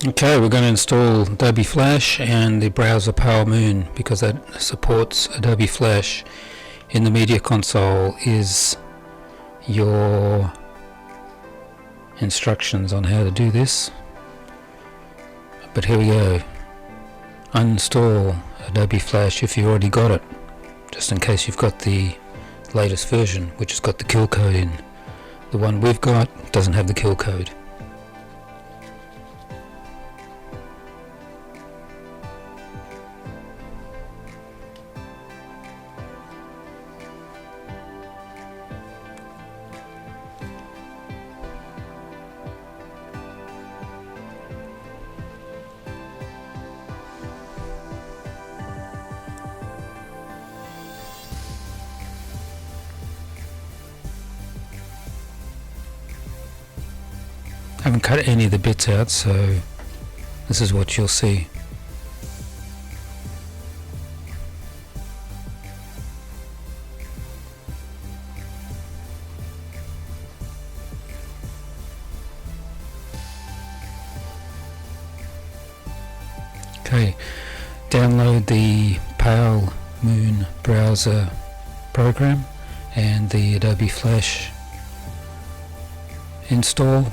Okay, we're going to install Adobe Flash and the browser PowerMoon because that supports Adobe Flash. In the media console is your instructions on how to do this. But here we go. Uninstall Adobe Flash if you already got it, just in case you've got the latest version which has got the kill code in. The one we've got doesn't have the kill code. I haven't cut any of the bits out, so this is what you'll see. Okay, download the PowerMoon browser program and the Adobe Flash install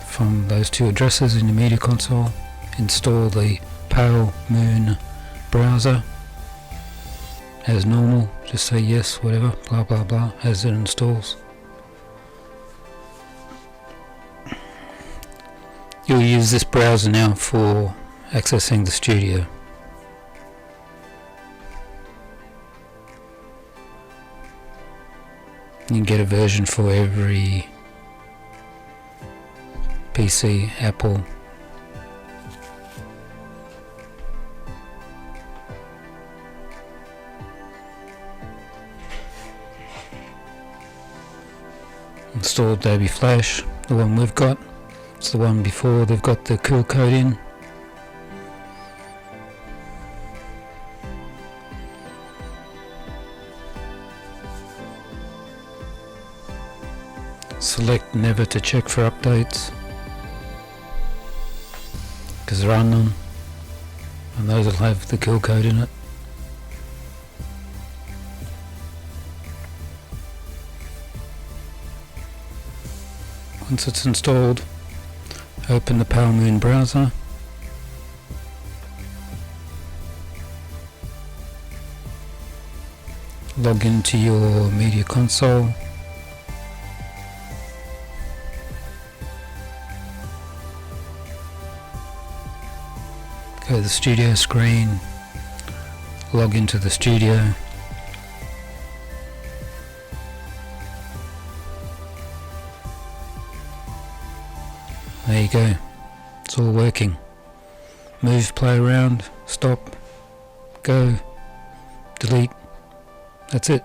from those two addresses in the media console. Install the PowerMoon browser as normal, just say yes, whatever, blah blah blah, as it installs. You'll use this browser now for accessing the studio. You can get a version for every PC, Apple. Install Adobe Flash, the one we've got. It's the one before they've got the kill code in. Select never to check for updates, because there are none, and those will have the kill code in it. Once it's installed, open the PowerMoon browser, log into your media console, go to the studio screen, log into the studio. There you go, it's all working. Move, play around, stop, go, delete, that's it.